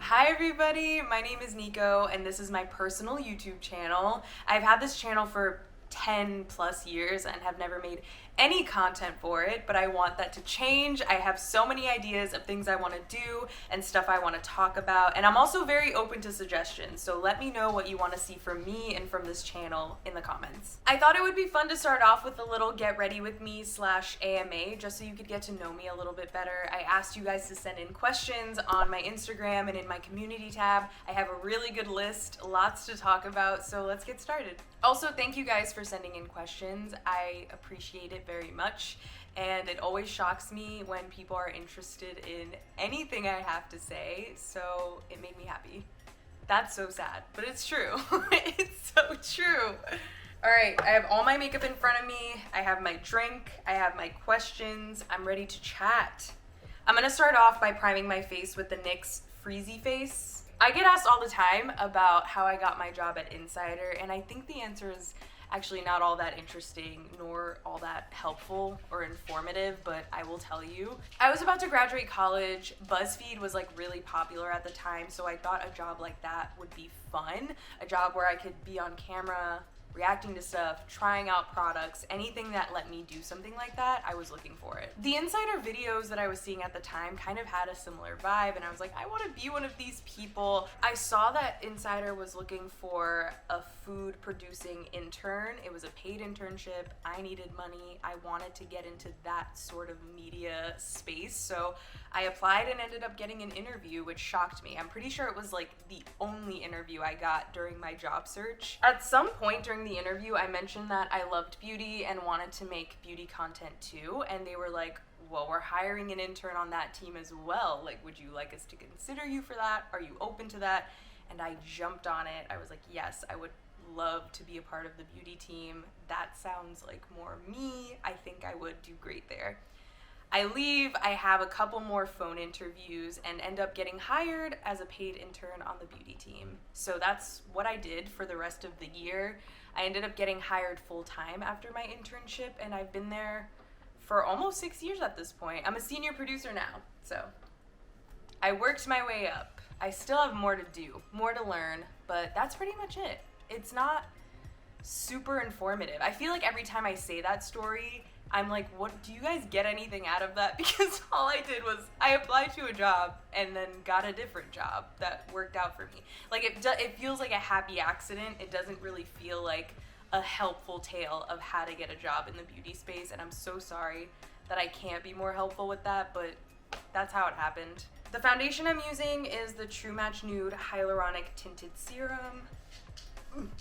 Hi everybody, my name is Nico and this is my personal YouTube channel. I've had this channel for 10 plus years and have never made any content for it, but I want that to change. I have so many ideas of things I want to do and stuff I want to talk about, and I'm also very open to suggestions, so let me know what you want to see from me and from this channel in the comments. I thought it would be fun to start off with a little get ready with me / AMA just so you could get to know me a little bit better. I asked you guys to send in questions on my Instagram and in my community tab. I have a really good list, lots to talk about, so let's get started. Also, thank you guys for sending in questions. I appreciate it very much, and it always shocks me when people are interested in anything I have to say, so it made me happy. That's so sad, but it's true. It's so true. All right, I have all my makeup in front of me. I have my drink. I have my questions. I'm ready to chat. I'm gonna start off by priming my face with the NYX Freezie Face. I get asked all the time about how I got my job at Insider, and I think the answer is actually not all that interesting nor all that helpful or informative, but I will tell you. I was about to graduate college. BuzzFeed was like really popular at the time, so I thought a job like that would be fun. A job where I could be on camera, reacting to stuff, trying out products, anything that let me do something like that, I was looking for it. The Insider videos that I was seeing at the time kind of had a similar vibe, and I was like, I want to be one of these people. I saw that Insider was looking for a food producing intern. It was a paid internship. I needed money. I wanted to get into that sort of media space, so I applied and ended up getting an interview, which shocked me. I'm pretty sure it was like the only interview I got during my job search. At some point during the interview, I mentioned that I loved beauty and wanted to make beauty content too, and they were like, well, we're hiring an intern on that team as well. Like, would you like us to consider you for that? Are you open to that? And I jumped on it. I was like, yes, I would love to be a part of the beauty team. That sounds like more me. I think I would do great there. I leave, I have a couple more phone interviews and end up getting hired as a paid intern on the beauty team. So that's what I did for the rest of the year. I ended up getting hired full-time after my internship, and I've been there for almost 6 years at this point. I'm a senior producer now, so I worked my way up. I still have more to do, more to learn, but that's pretty much it. It's not super informative. I feel like every time I say that story, I'm like, what, do you guys get anything out of that? Because all I did was I applied to a job and then got a different job that worked out for me. Like, it feels like a happy accident. It doesn't really feel like a helpful tale of how to get a job in the beauty space, and I'm so sorry that I can't be more helpful with that, but that's how it happened. The foundation I'm using is the True Match Nude Hyaluronic Tinted Serum.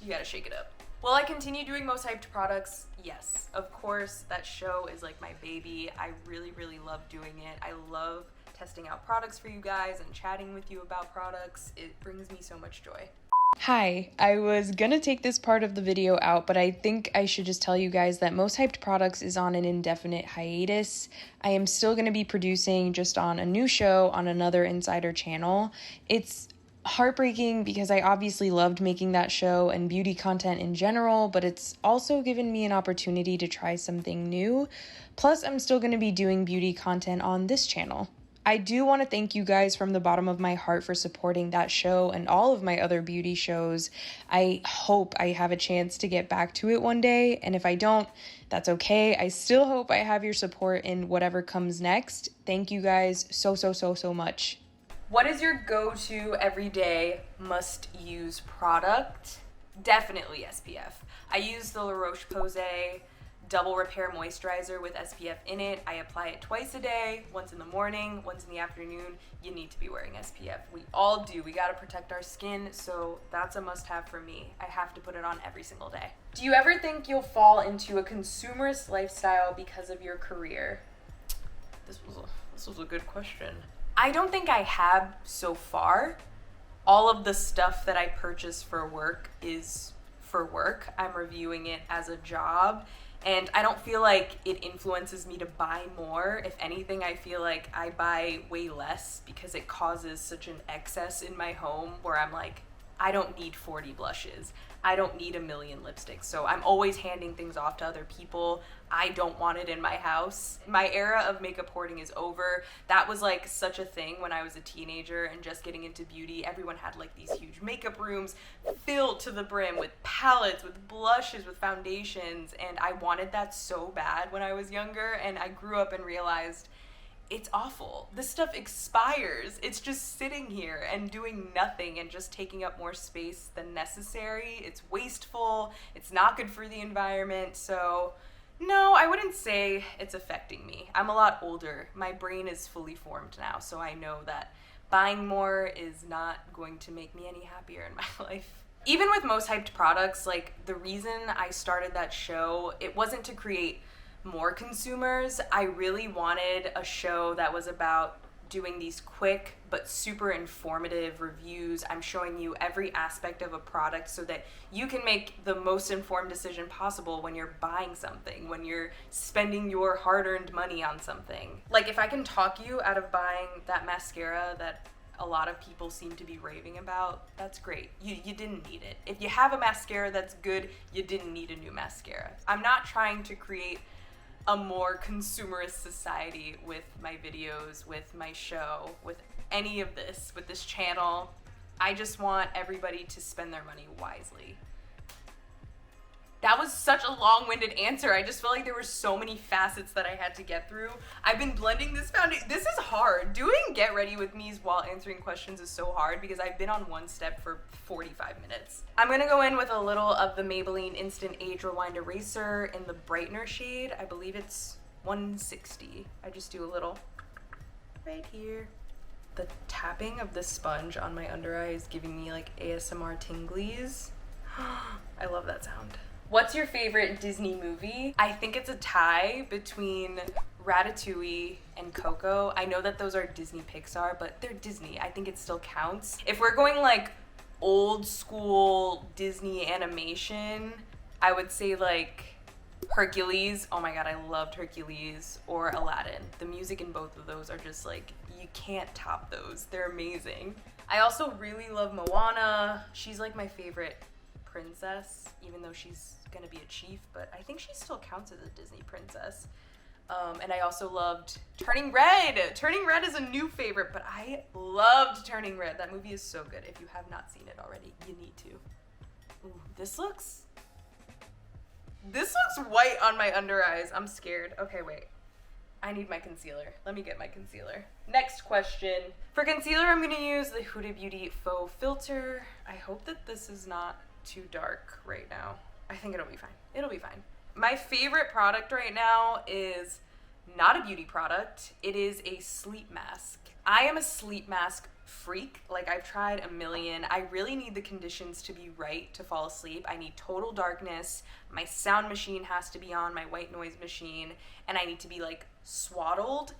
You gotta shake it up. Will I continue doing Most Hyped products? Yes, of course. That show is like my baby. I really, really love doing it. I love testing out products for you guys and chatting with you about products. It brings me so much joy. Hi, I was gonna take this part of the video out, but I think I should just tell you guys that Most Hyped Products is on an indefinite hiatus. I am still gonna be producing just on a new show on another Insider channel. It's heartbreaking because I obviously loved making that show and beauty content in general, but it's also given me an opportunity to try something new. Plus, I'm still going to be doing beauty content on this channel. I do want to thank you guys from the bottom of my heart for supporting that show and all of my other beauty shows. I hope I have a chance to get back to it one day, and if I don't, that's okay. I still hope I have your support in whatever comes next. Thank you guys so much. What is your go-to everyday must-use product? Definitely SPF. I use the roche-posay Double Repair Moisturizer with SPF in it. I apply it twice a day, once in the morning, once in the afternoon. You need to be wearing SPF. We all do. We gotta protect our skin, so that's a must-have for me. I have to put it on every single day. Do you ever think you'll fall into a consumerist lifestyle because of your career? This was a good question. I don't think I have so far. All of the stuff that I purchase for work is for work. I'm reviewing it as a job, and I don't feel like it influences me to buy more. If anything, I feel like I buy way less because it causes such an excess in my home where I'm like, I don't need 40 blushes. I don't need a million lipsticks. So I'm always handing things off to other people. I don't want it in my house. My era of makeup hoarding is over. That was like such a thing when I was a teenager and just getting into beauty. Everyone had like these huge makeup rooms filled to the brim with palettes, with blushes, with foundations. And I wanted that so bad when I was younger. And I grew up and realized it's awful. This stuff expires. It's just sitting here and doing nothing and just taking up more space than necessary. It's wasteful. It's not good for the environment. So no, I wouldn't say it's affecting me. I'm a lot older. My brain is fully formed now, so I know that buying more is not going to make me any happier in my life. Even with most hyped products, like the reason I started that show, it wasn't to create more consumers. I really wanted a show that was about doing these quick but super informative reviews. I'm showing you every aspect of a product so that you can make the most informed decision possible when you're buying something, when you're spending your hard-earned money on something. Like if I can talk you out of buying that mascara that a lot of people seem to be raving about, that's great. You didn't need it. If you have a mascara that's good, you didn't need a new mascara. I'm not trying to create a more consumerist society with my videos, with my show, with any of this, with this channel. I just want everybody to spend their money wisely. That was such a long-winded answer. I just felt like there were so many facets that I had to get through. I've been blending this foundation. This is hard. Doing get ready with me's while answering questions is so hard because I've been on one step for 45 minutes. I'm gonna go in with a little of the Maybelline Instant Age Rewind Eraser in the brightener shade. I believe it's 160. I just do a little right here. The tapping of the sponge on my under eye is giving me like ASMR tinglies. I love that sound. What's your favorite Disney movie? I think it's a tie between Ratatouille and Coco. I know that those are Disney Pixar, but they're Disney. I think it still counts. If we're going like old school Disney animation, I would say like Hercules. Oh my god, I loved Hercules. Or Aladdin. The music in both of those are just like, you can't top those. They're amazing. I also really love Moana. She's like my favorite princess, even though she's gonna be a chief, but I think she still counts as a Disney princess. And I also loved Turning Red. Turning Red is a new favorite, but I loved Turning Red. That movie is so good. If you have not seen it already, you need to. Ooh, this looks white on my under eyes. I'm scared. Okay, wait. I need my concealer. Let me get my concealer. Next question. For concealer, I'm gonna use the Huda Beauty Faux Filter. I hope that this is not too dark right now. I think it'll be fine. It'll be fine. My favorite product right now is not a beauty product. It is a sleep mask. I am a sleep mask freak. Like, I've tried a million. I really need the conditions to be right to fall asleep. I need total darkness. My sound machine has to be on, my white noise machine, and I need to be like swaddled.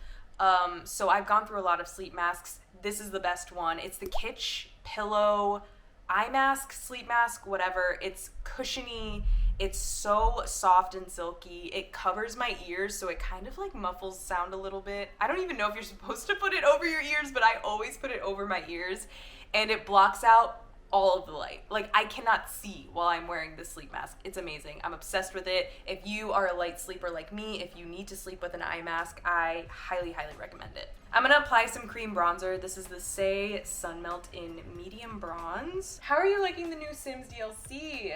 So I've gone through a lot of sleep masks. This is the best one. It's the Kitsch Pillow eye mask, sleep mask, whatever. It's cushiony. It's so soft and silky. It covers my ears, so it kind of like muffles sound a little bit. I don't even know if you're supposed to put it over your ears, but I always put it over my ears, and it blocks out all of the light. Like, I cannot see while I'm wearing this sleep mask. It's amazing. I'm obsessed with it. If you are a light sleeper like me, if you need to sleep with an eye mask, I highly, highly recommend it. I'm gonna apply some cream bronzer. This is the Saie Sun Melt in Medium Bronze. How are you liking the new Sims DLC?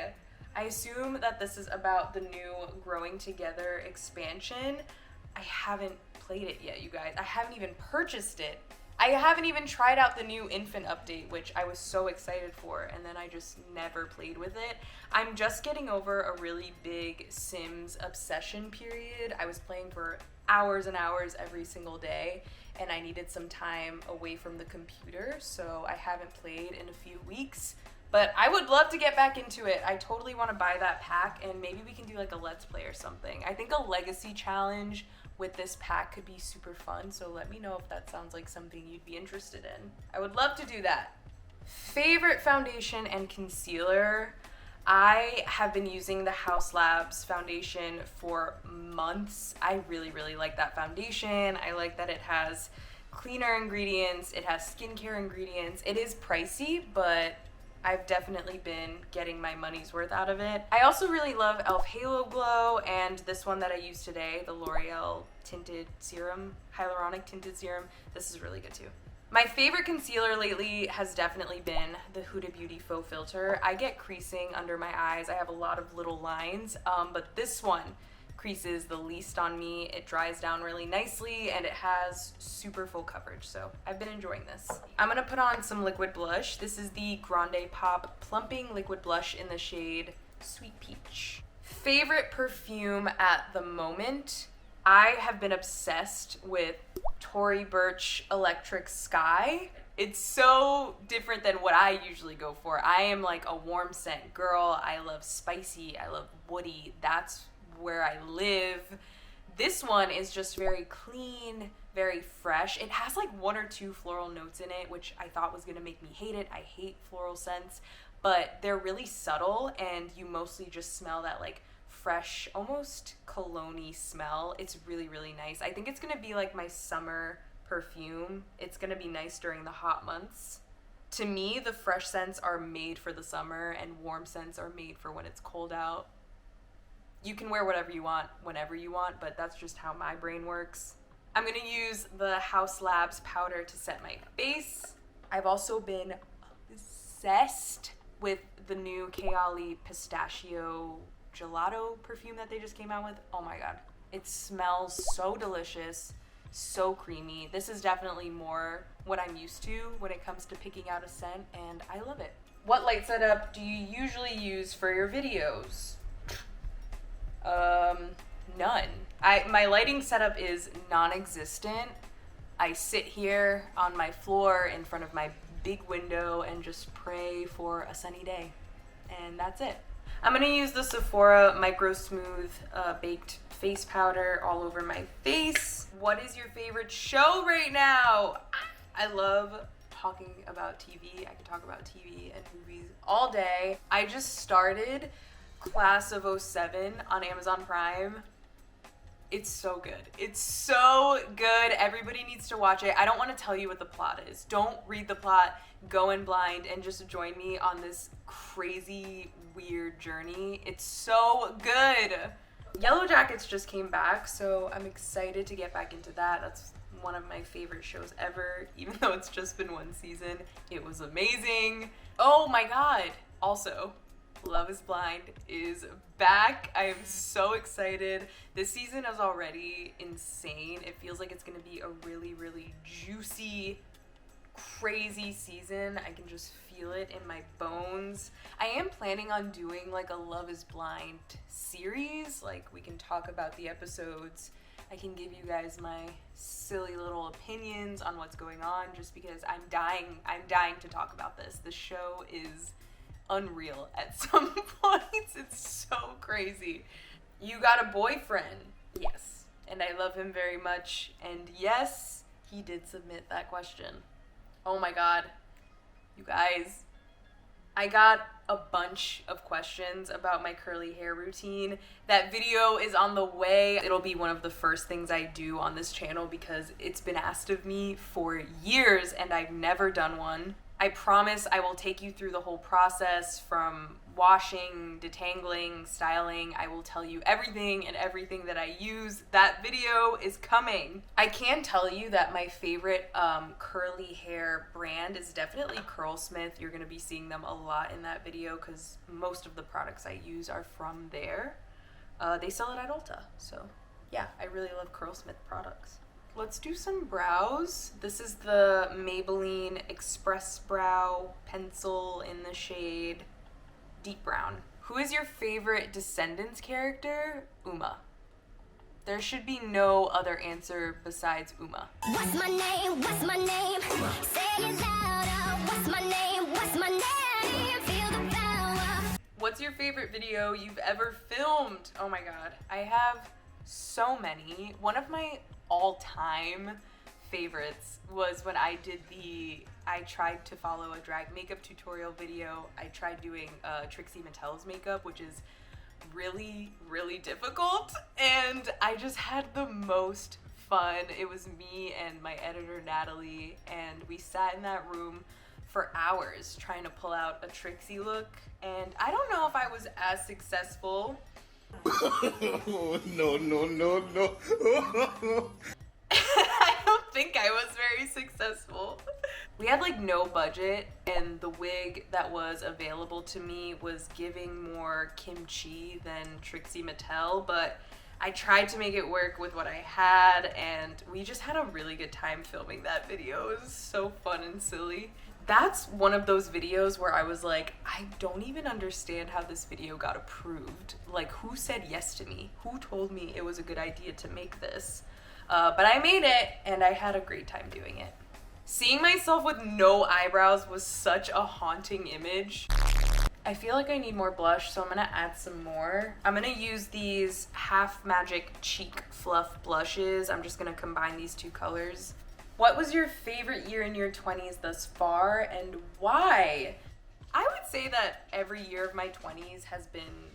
I assume that this is about the new Growing Together expansion. I haven't played it yet, you guys. I haven't even purchased it. I haven't even tried out the new infant update, which I was so excited for, and then I just never played with it. I'm just getting over a really big Sims obsession period. I was playing for hours and hours every single day, and I needed some time away from the computer, so I haven't played in a few weeks. But I would love to get back into it. I totally want to buy that pack, and maybe we can do like a Let's Play or something. I think a legacy challenge with this pack could be super fun, so let me know if that sounds like something you'd be interested in. I would love to do that. Favorite foundation and concealer? I have been using the Haus Labs foundation for months. I really, really like that foundation. I like that it has cleaner ingredients, it has skincare ingredients. It is pricey, but I've definitely been getting my money's worth out of it. I also really love e.l.f. Halo Glow, and this one that I used today, the L'Oreal tinted serum, hyaluronic tinted serum. This is really good too. My favorite concealer lately has definitely been the Huda Beauty Faux Filter. I get creasing under my eyes. I have a lot of little lines, but this one creases the least on me. It dries down really nicely and it has super full coverage, so I've been enjoying this. I'm gonna put on some liquid blush. This is the grandePOP Plumping Liquid Blush in the shade Sweet Peach. Favorite perfume at the moment? I have been obsessed with Tory Burch Electric Sky. It's so different than what I usually go for. I am like a warm scent girl. I love spicy, I love woody. That's where I live. This one is just very clean, very fresh. It has like 1 or 2 floral notes in it, which I thought was gonna make me hate it. I hate floral scents, but they're really subtle and you mostly just smell that like fresh, almost cologne-y smell. It's really, really nice. I think it's gonna be like my summer perfume. It's gonna be nice during the hot months. To me, the fresh scents are made for the summer and warm scents are made for when it's cold out. You can wear whatever you want, whenever you want, but that's just how my brain works. I'm gonna use the Haus Labs powder to set my face. I've also been obsessed with the new Kayali pistachio gelato perfume that they just came out with. Oh my god. It smells so delicious, so creamy. This is definitely more what I'm used to when it comes to picking out a scent, and I love it. What light setup do you usually use for your videos? None. My lighting setup is non-existent. I sit here on my floor in front of my big window and just pray for a sunny day. And that's it. I'm gonna use the Sephora Micro Smooth Baked Face Powder all over my face. What is your favorite show right now? I love talking about TV. I can talk about TV and movies all day. I just started Class of '07 on Amazon Prime. It's so good. It's so good. Everybody needs to watch it. I don't want to tell you what the plot is. Don't read the plot. Go in blind and just join me on this crazy, weird journey. It's so good. Yellow Jackets just came back, so I'm excited to get back into that. That's one of my favorite shows ever, even though it's just been 1 season. It was amazing. Oh my god. Also, Love is Blind is back. I am so excited. This season is already insane. It feels like it's gonna be a really, really juicy, crazy season. I can just feel it in my bones. I am planning on doing like a Love is Blind series. Like, we can talk about the episodes. I can give you guys my silly little opinions on what's going on, just because I'm dying to talk about this. The show is unreal at some points. It's so crazy. You got a boyfriend? Yes. And I love him very much. And yes, he did submit that question. Oh my god. You guys, I got a bunch of questions about my curly hair routine. That video is on the way. It'll be one of the first things I do on this channel because it's been asked of me for years and I've never done one. I promise I will take you through the whole process from washing, detangling, styling. I will tell you everything that I use. That video is coming. I can tell you that my favorite curly hair brand is definitely Curlsmith. You're gonna be seeing them a lot in that video because most of the products I use are from there. They sell it at Ulta, so yeah, I really love Curlsmith products. Let's do some brows. This is the Maybelline Express Brow Pencil in the shade Deep Brown. Who is your favorite Descendants character? Uma. There should be no other answer besides Uma. What's my name? What's my name? Say it louder. What's my name? What's my name? Feel the power. What's your favorite video you've ever filmed? Oh my god. I have so many. One of my all-time favorites was when I tried to follow a drag makeup tutorial video. I tried doing Trixie Mattel's makeup, which is really, really difficult, and I just had the most fun. It was me and my editor Natalie, and we sat in that room for hours trying to pull out a tricksy look, and I don't know if I was as successful. No, no, no, no. I don't think I was very successful. We had like no budget, and the wig that was available to me was giving more kimchi than Trixie Mattel, but I tried to make it work with what I had, and we just had a really good time filming that video. It was so fun and silly. That's one of those videos where I was like, I don't even understand how this video got approved. Like, who said yes to me? Who told me it was a good idea to make this? But I made it, and I had a great time doing it. Seeing myself with no eyebrows was such a haunting image. I feel like I need more blush, so I'm gonna add some more. I'm gonna use these Half Magic Cheek Fluff blushes. I'm just gonna combine these two colors. What was your favorite year in your 20s thus far, and why? I would say that every year of my 20s has been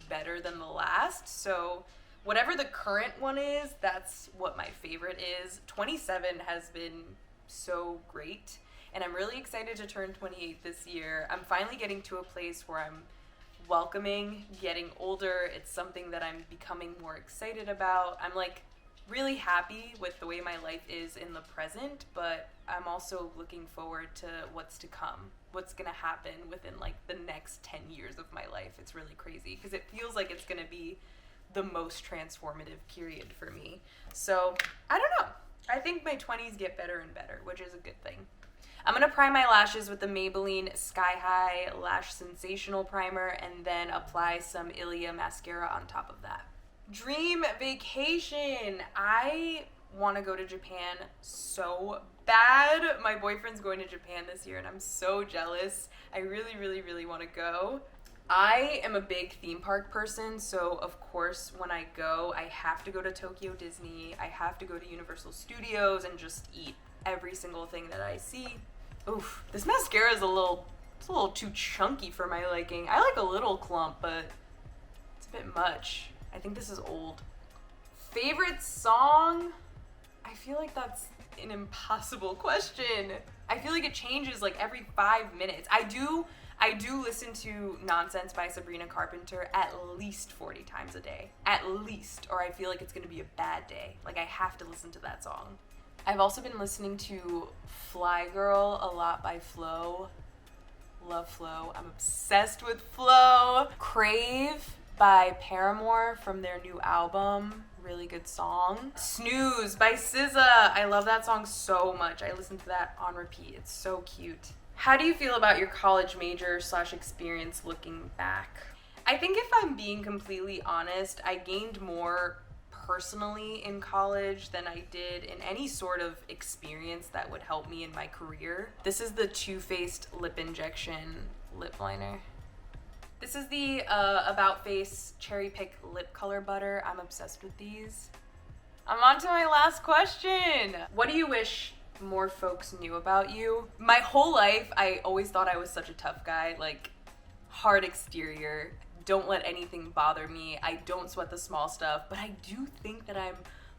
better than the last, so whatever the current one is, that's what my favorite is. 27 has been so great, and I'm really excited to turn 28 this year. I'm finally getting to a place where I'm welcoming getting older. It's something that I'm becoming more excited about. I'm like really happy with the way my life is in the present, but I'm also looking forward to what's to come, what's gonna happen within like the next 10 years of my life. It's really crazy because it feels like it's gonna be the most transformative period for me. So I don't know. I think my 20s get better and better, which is a good thing. I'm gonna prime my lashes with the Maybelline Sky High Lash Sensational Primer and then apply some Ilia mascara on top of that. Dream vacation. I wanna go to Japan so bad. My boyfriend's going to Japan this year and I'm so jealous. I really, really, really wanna go. I am a big theme park person, so of course when I go, I have to go to Tokyo Disney, I have to go to Universal Studios and just eat every single thing that I see. Oof, this mascara is a little too chunky for my liking. I like a little clump, but it's a bit much. I think this is old. Favorite song? I feel like that's an impossible question. I feel like it changes like every 5 minutes. I do listen to Nonsense by Sabrina Carpenter at least 40 times a day. At least, or I feel like it's gonna be a bad day. Like I have to listen to that song. I've also been listening to Fly Girl a lot by Flo. Love Flo. I'm obsessed with Flo. Crave by Paramore from their new album. Really good song. Snooze by SZA. I love that song so much. I listen to that on repeat. It's so cute. How do you feel about your college major / experience looking back? I think if I'm being completely honest, I gained more personally in college than I did in any sort of experience that would help me in my career. This is the Too Faced Lip Injection Lip Liner. This is the About Face Cherry Pick Lip Color Butter. I'm obsessed with these. I'm on to my last question. What do you wish more folks knew about you? My whole life, I always thought I was such a tough guy, like hard exterior, don't let anything bother me, I don't sweat the small stuff, but I do think that I'm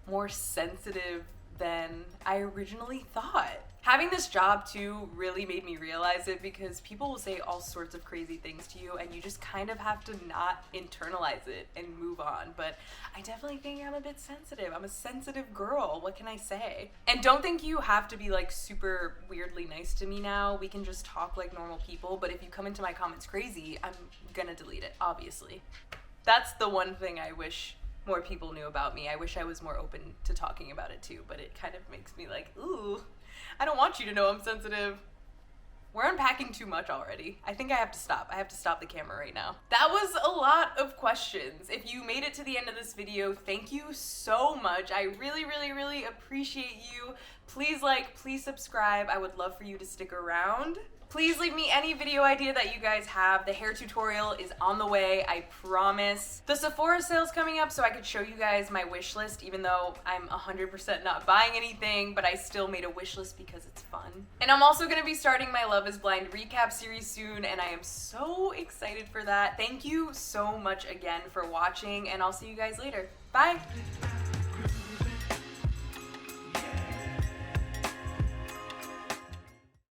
more sensitive than I originally thought. Having this job too really made me realize it because people will say all sorts of crazy things to you and you just kind of have to not internalize it and move on. But I definitely think I'm a bit sensitive. I'm a sensitive girl. What can I say? And don't think you have to be like super weirdly nice to me now. We can just talk like normal people. But if you come into my comments crazy, I'm gonna delete it, obviously. That's the one thing I wish more people knew about me. I wish I was more open to talking about it too, but it kind of makes me like, ooh, I don't want you to know I'm sensitive. We're unpacking too much already. I think I have to stop. I have to stop the camera right now. That was a lot of questions. If you made it to the end of this video, thank you so much. I really, really, really appreciate you. Please like, please subscribe. I would love for you to stick around. Please leave me any video idea that you guys have. The hair tutorial is on the way, I promise. The Sephora sale's coming up, so I could show you guys my wish list, even though I'm 100% not buying anything, but I still made a wish list because it's fun. And I'm also gonna be starting my Love is Blind recap series soon, and I am so excited for that. Thank you so much again for watching, and I'll see you guys later. Bye!